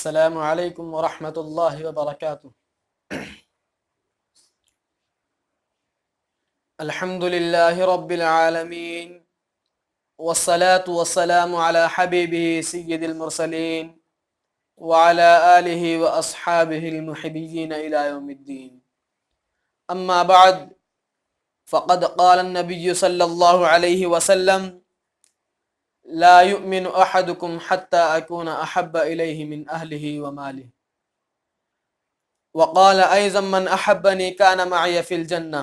السلام علیکم ورحمۃ اللہ وبرکاتہ۔ الحمد للہ رب العالمین والصلاة والسلام علی حبیبہ سید المرسلین وعلی آلہ واصحابہ المحبین الی یوم الدین، اما بعد فقد قال النبی صلی اللہ علیہ وسلم لا يؤمن احدكم حتى اكون احب الیہ من اہلہ ومالہ، وقال ایضا من احبنی کان معی فی الجنہ۔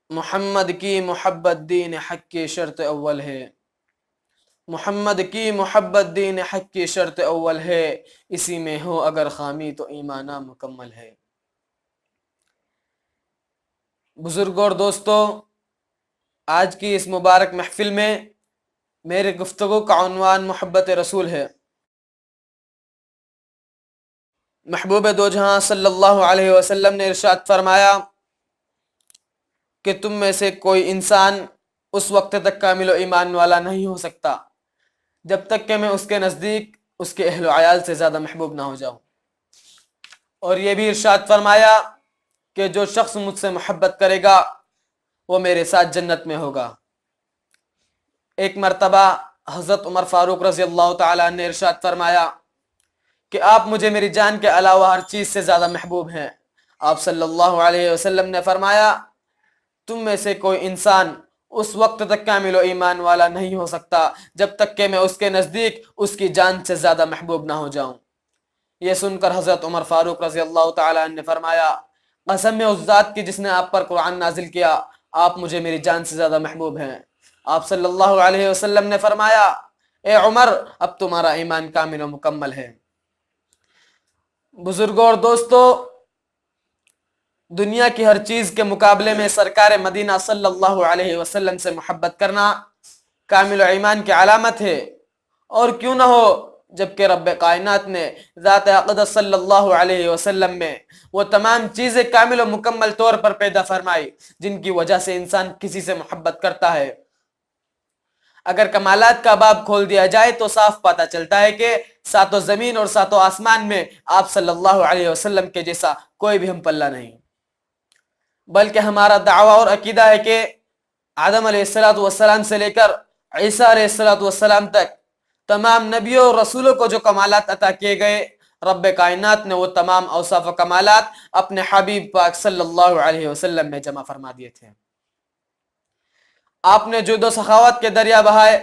محمد کی محبت دین حق کی شرط اول ہے، محمد کی محبت دین حق کی شرط اول ہے، اسی میں ہو اگر خامی تو ایمان مکمل ہے۔ بزرگوں اور دوستو، آج کی اس مبارک محفل میں میرے گفتگو کا عنوان محبت رسول ہے۔ محبوب دو جہاں صلی اللہ علیہ وسلم نے ارشاد فرمایا کہ تم میں سے کوئی انسان اس وقت تک کامل و ایمان والا نہیں ہو سکتا جب تک کہ میں اس کے نزدیک اس کے اہل و عیال سے زیادہ محبوب نہ ہو جاؤں، اور یہ بھی ارشاد فرمایا کہ جو شخص مجھ سے محبت کرے گا وہ میرے ساتھ جنت میں ہوگا۔ ایک مرتبہ حضرت عمر فاروق رضی اللہ تعالیٰ عنہ نے ارشاد فرمایا کہ آپ مجھے میری جان کے علاوہ ہر چیز سے زیادہ محبوب ہیں۔ آپ صلی اللہ علیہ وسلم نے فرمایا تم میں سے کوئی انسان اس وقت تک کامل و ایمان والا نہیں ہو سکتا جب تک کہ میں اس کے نزدیک اس کی جان سے زیادہ محبوب نہ ہو جاؤں۔ یہ سن کر حضرت عمر فاروق رضی اللہ تعالیٰ عنہ نے فرمایا قسم ہے اس ذات کی جس نے آپ پر قرآن نازل کیا، آپ مجھے میری جان سے زیادہ محبوب ہیں۔ آپ صلی اللہ علیہ وسلم نے فرمایا اے عمر اب تمہارا ایمان کامل و مکمل ہے۔ بزرگوں اور دوستو، دنیا کی ہر چیز کے مقابلے میں سرکار مدینہ صلی اللہ علیہ وسلم سے محبت کرنا کامل ایمان کی علامت ہے، اور کیوں نہ ہو جبکہ رب کائنات نے ذات اقدس صلی اللہ علیہ وسلم میں وہ تمام چیزیں کامل و مکمل طور پر پیدا فرمائی جن کی وجہ سے انسان کسی سے محبت کرتا ہے۔ اگر کمالات کا باب کھول دیا جائے تو صاف پتہ چلتا ہے کہ ساتوں زمین اور ساتوں آسمان میں آپ صلی اللہ علیہ وسلم کے جیسا کوئی بھی ہم پلہ نہیں، بلکہ ہمارا دعویٰ اور عقیدہ ہے کہ آدم علیہ السلام سے لے کر عیسیٰ علیہ السلام تک تمام نبیوں اور رسولوں کو جو کمالات عطا کیے گئے، رب کائنات نے وہ تمام اوصاف و کمالات اپنے حبیب پاک صلی اللہ علیہ وسلم میں جمع فرما دیے تھے۔ آپ نے جود و سخاوت کے دریا بہائے،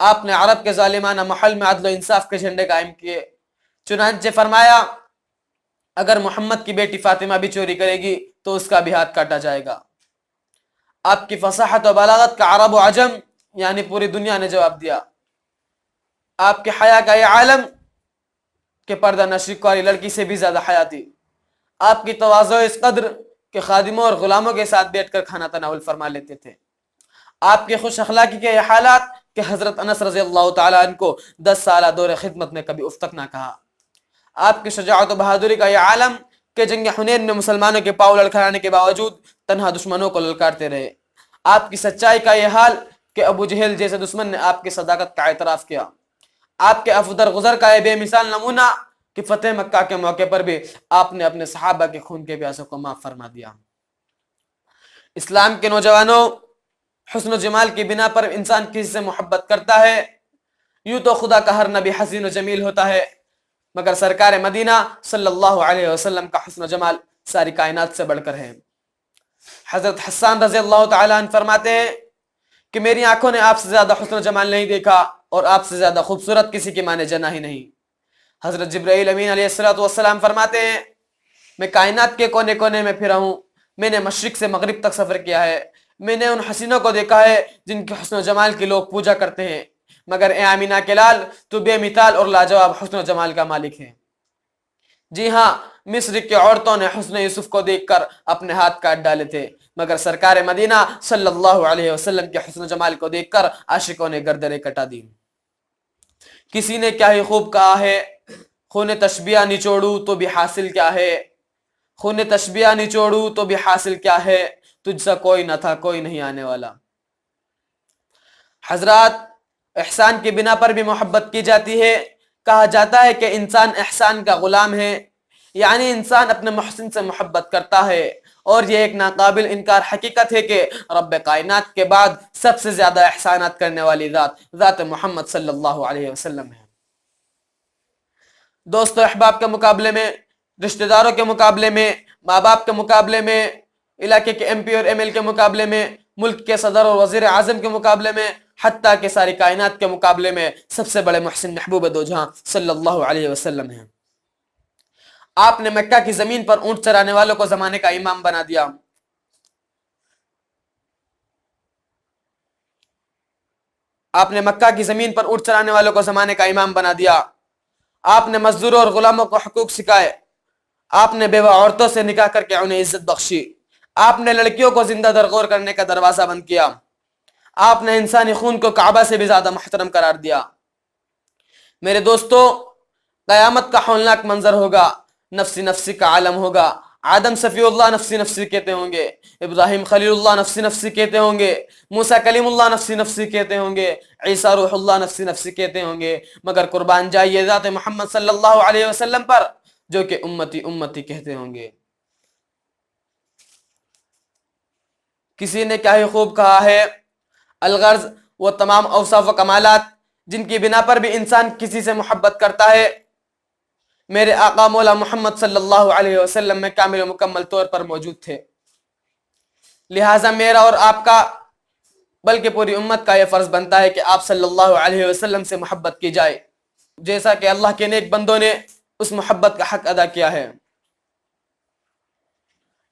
آپ نے عرب کے ظالمانہ محل میں عدل و انصاف کے جھنڈے قائم کیے، چنانچہ فرمایا اگر محمد کی بیٹی فاطمہ بھی چوری کرے گی تو اس کا بھی ہاتھ کاٹا جائے گا۔ آپ کی فصاحت و بلاغت کا عرب و عجم یعنی پوری دنیا نے جواب دیا۔ آپ کے حیا کا یہ عالم کہ پردہ نشی والی لڑکی سے بھی زیادہ حیا تھی۔ آپ کی تواضع اس قدر کہ خادموں اور غلاموں کے ساتھ بیٹھ کر کھانا تناول فرما لیتے تھے۔ آپ کے خوش اخلاقی کے یہ حالات کہ حضرت انس رضی اللہ تعالیٰ عنہ کو 10 سالہ دور خدمت میں کبھی اف تک نہ کہا۔ آپ کی شجاعت و بہادری کا یہ عالم کہ جنگ حنین میں مسلمانوں کے پاؤں لڑکھڑانے کے باوجود تنہا دشمنوں کو للکارتے رہے۔ آپ کی سچائی کا یہ حال کہ ابو جہل جیسے دشمن نے آپ کی صداقت کا اعتراف کیا۔ آپ کے عفو درگزر کا یہ بے مثال نمونہ کہ فتح مکہ کے موقع پر بھی آپ نے اپنے صحابہ کے خون کے پیاسوں کو معاف فرما دیا۔ اسلام کے نوجوانوں، حسن و جمال کی بنا پر انسان کسی سے محبت کرتا ہے۔ یوں تو خدا کا ہر نبی حسین و جمیل ہوتا ہے، مگر سرکار مدینہ صلی اللہ علیہ وسلم کا حسن و جمال ساری کائنات سے بڑھ کر ہے۔ حضرت حسان رضی اللہ تعالیٰ عنہ فرماتے ہیں کہ میری آنکھوں نے آپ سے زیادہ حسن و جمال نہیں دیکھا اور آپ سے زیادہ خوبصورت کسی کی مانے جنا ہی نہیں۔ حضرت جبرائیل امین علیہ السلام فرماتے ہیں میں کائنات کے کونے کونے میں پھرا ہوں، میں نے مشرق سے مغرب تک سفر کیا ہے، میں نے ان حسینوں کو دیکھا ہے جن کے حسن و جمال کی لوگ پوجا کرتے ہیں، مگر اے آمینہ کے لال تو بے مثال اور لاجواب حسن و جمال کا مالک ہے۔ جی ہاں، مصر کی عورتوں نے حسن یوسف کو دیکھ کر اپنے ہاتھ کاٹ ڈالے تھے، مگر سرکار مدینہ صلی اللہ علیہ وسلم کے حسن و جمال کو دیکھ کر عاشقوں نے گردنیں کٹا دی۔ کسی نے کیا ہی خوب کہا ہے خون تشبیہ نچوڑوں تو بھی حاصل کیا ہے، خون تشبیہ نچوڑوں تو بھی حاصل کیا ہے، تجھ سا کوئی نہ تھا کوئی نہیں آنے والا۔ حضرات، احسان کی بنا پر بھی محبت کی جاتی ہے۔ کہا جاتا ہے کہ انسان احسان کا غلام ہے، یعنی انسان اپنے محسن سے محبت کرتا ہے، اور یہ ایک ناقابل انکار حقیقت ہے کہ رب کائنات کے بعد سب سے زیادہ احسانات کرنے والی ذات محمد صلی اللہ علیہ وسلم ہے۔ دوستو احباب کے مقابلے میں، رشتہ داروں کے مقابلے میں، ماں باپ کے مقابلے میں، علاقے کے ایم پی اور ایم ایل کے مقابلے میں، ملک کے صدر اور وزیر اعظم کے مقابلے میں، حتیٰ کہ ساری کائنات کے مقابلے میں سب سے بڑے محسن محبوب دو جہاں صلی اللہ علیہ وسلم ہیں۔ آپ نے مکہ کی زمین پر اونٹ چرانے والوں کو زمانے کا امام بنا دیا۔ آپ نے مکہ کی زمین پر اونٹ چرانے والوں کو زمانے کا امام بنا دیا۔ آپ نے مزدوروں اور غلاموں کو حقوق سکھائے۔ آپ نے بیوہ عورتوں سے نکاح کر کے انہیں عزت بخشی۔ آپ نے لڑکیوں کو زندہ درگور کرنے کا دروازہ بند کیا۔ آپ نے انسانی خون کو کعبہ سے بھی زیادہ محترم قرار دیا۔ میرے دوستو، قیامت کا ہولناک منظر ہوگا، نفسی نفسی کا عالم ہوگا۔ آدم صفی اللہ نفسی نفسی کہتے ہوں گے، ابراہیم خلیل اللہ نفسی نفسی کہتے ہوں گے، موسیٰ کلیم اللہ نفسی نفسی کہتے ہوں گے، عیسیٰ روح اللہ نفسی نفسی کہتے ہوں گے، مگر قربان جائیے ذات محمد صلی اللہ علیہ وسلم پر، جو کہ امتی امتی کہتے ہوں گے۔ کسی نے کیا ہی خوب کہا ہے، الغرض وہ تمام اوصاف و کمالات جن کی بنا پر بھی انسان کسی سے محبت کرتا ہے، میرے آقا مولا محمد صلی اللہ علیہ وسلم میں کامل و مکمل طور پر موجود تھے۔ لہٰذا میرا اور آپ کا، بلکہ پوری امت کا یہ فرض بنتا ہے کہ آپ صلی اللہ علیہ وسلم سے محبت کی جائے، جیسا کہ اللہ کے نیک بندوں نے اس محبت کا حق ادا کیا ہے۔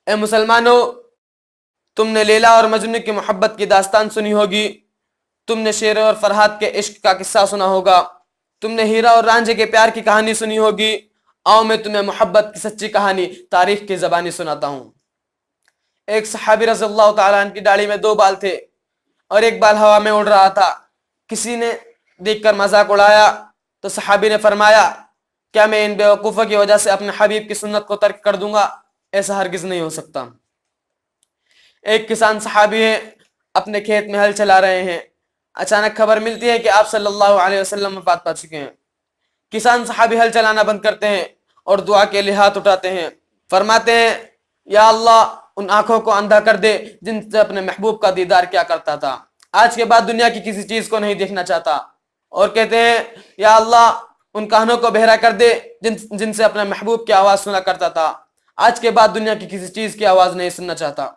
اے مسلمانوں، تم نے لیلا اور مجنون کی محبت کی داستان سنی ہوگی، تم نے شیر اور فرحات کے عشق کا قصہ سنا ہوگا، تم نے ہیرا اور رانجھے کے پیار کی کہانی سنی ہوگی۔ آؤ میں تمہیں محبت کی سچی کہانی تاریخ کی زبانی سناتا ہوں۔ ایک صحابی رضی اللہ تعالیٰ عنہ کی داڑھی میں 2 بال تھے اور ایک بال ہوا میں اڑ رہا تھا۔ کسی نے دیکھ کر مذاق اڑایا تو صحابی نے فرمایا، کیا میں ان بیوقوفوں کی وجہ سے اپنے حبیب کی سنت کو ترک کر دوں گا؟ ایسا ہرگز نہیں ہو سکتا۔ ایک کسان صحابی ہیں، اپنے کھیت میں ہل چلا رہے ہیں، اچانک خبر ملتی ہے کہ آپ صلی اللہ علیہ وسلم وفات پا چکے ہیں۔ کسان صحابی ہل چلانا بند کرتے ہیں اور دعا کے لیے ہاتھ اٹھاتے ہیں، فرماتے ہیں، یا اللہ ان آنکھوں کو اندھا کر دے جن سے اپنے محبوب کا دیدار کیا کرتا تھا، آج کے بعد دنیا کی کسی چیز کو نہیں دیکھنا چاہتا۔ اور کہتے ہیں، یا اللہ ان کانوں کو بہرا کر دے جن سے اپنے محبوب کی آواز سنا کرتا تھا، آج کے بعد دنیا کی کسی چیز کی آواز نہیں سننا چاہتا۔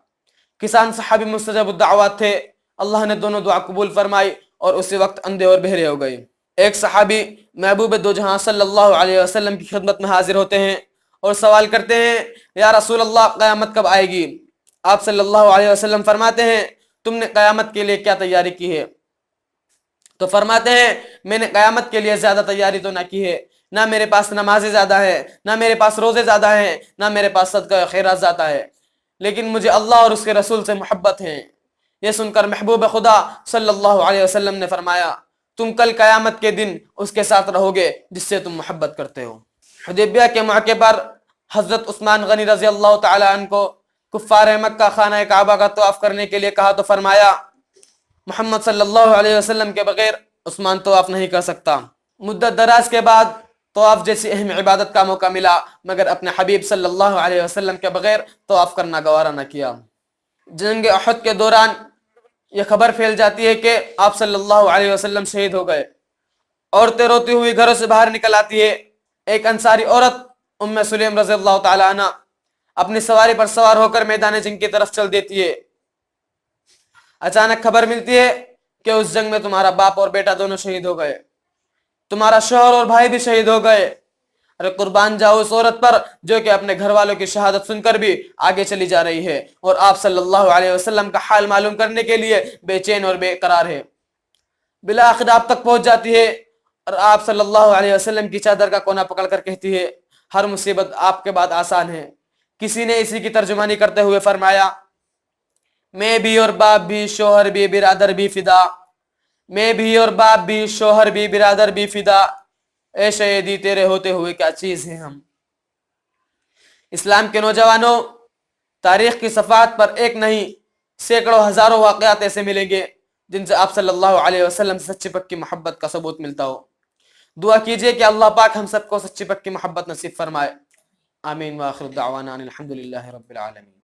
کسان صحابی مستجاب الدعوات تھے، اللہ نے دونوں دعا قبول فرمائی اور اسی وقت اندھے اور بہرے ہو گئے۔ ایک صحابی محبوب دو جہاں صلی اللہ علیہ وسلم کی خدمت میں حاضر ہوتے ہیں اور سوال کرتے ہیں، یا رسول اللہ قیامت کب آئے گی؟ آپ صلی اللہ علیہ وسلم فرماتے ہیں، تم نے قیامت کے لیے کیا تیاری کی ہے؟ تو فرماتے ہیں، میں نے قیامت کے لیے زیادہ تیاری تو نہ کی ہے، نہ میرے پاس نمازیں زیادہ ہیں، نہ میرے پاس روزے زیادہ ہیں، نہ میرے پاس صدقہ خیرات زیادہ ہے، لیکن مجھے اللہ اور اس کے رسول سے محبت ہے۔ یہ سن کر محبوب خدا صلی اللہ علیہ وسلم نے فرمایا، تم کل قیامت کے دن اس کے ساتھ رہو گے جس سے تم محبت کرتے ہو۔ حدیبیہ کے موقع پر حضرت عثمان غنی رضی اللہ تعالی عنہ کو کفار مکہ خانہ کعبہ کا طواف کرنے کے لیے کہا تو فرمایا، محمد صلی اللہ علیہ وسلم کے بغیر عثمان طواف نہیں کر سکتا۔ مدت دراز کے بعد طواف جیسی اہم عبادت کا موقع ملا، مگر اپنے حبیب صلی اللہ علیہ وسلم کے بغیر طواف کرنا گوارا نہ کیا۔ جنگ احد کے دوران یہ خبر پھیل جاتی ہے کہ آپ صلی اللہ علیہ وسلم شہید ہو گئے۔ عورتیں روتی ہوئی گھروں سے باہر نکل آتی ہے۔ ایک انصاری عورت ام سلیم رضی اللہ تعالی عنہ اپنی سواری پر سوار ہو کر میدان جنگ کی طرف چل دیتی ہے۔ اچانک خبر ملتی ہے کہ اس جنگ میں تمہارا باپ اور بیٹا دونوں شہید ہو گئے، تمہارا شوہر اور بھائی بھی شہید ہو گئے۔ ارے قربان جاؤ اس عورت پر جو کہ اپنے گھر والوں کی شہادت سن کر بھی آگے چلی جا رہی ہے اور آپ صلی اللہ علیہ وسلم کا حال معلوم کرنے کے لیے بے چین اور بے قرار ہے۔ بالآخر آپ تک پہنچ جاتی ہے اور آپ صلی اللہ علیہ وسلم کی چادر کا کونا پکڑ کر کہتی ہے، ہر مصیبت آپ کے بعد آسان ہے۔ کسی نے اسی کی ترجمانی کرتے ہوئے فرمایا، میں بھی اور باپ بھی، شوہر بھی، برادر بھی فدا، میں بھی اور باپ بھی، شوہر بھی، برادر بھی فدا، اے شہیدی تیرے ہوتے ہوئے کیا چیز ہیں ہم۔ اسلام کے نوجوانوں، تاریخ کی صفحات پر ایک نہیں سینکڑوں ہزاروں واقعات ایسے ملیں گے جن سے آپ صلی اللہ علیہ وسلم سے سچی پکی محبت کا ثبوت ملتا ہو. دعا کیجئے کہ اللہ پاک ہم سب کو سچی پکی محبت نصیب فرمائے. آمین. وآخر دعوانا ان الحمد للہ رب العالمین.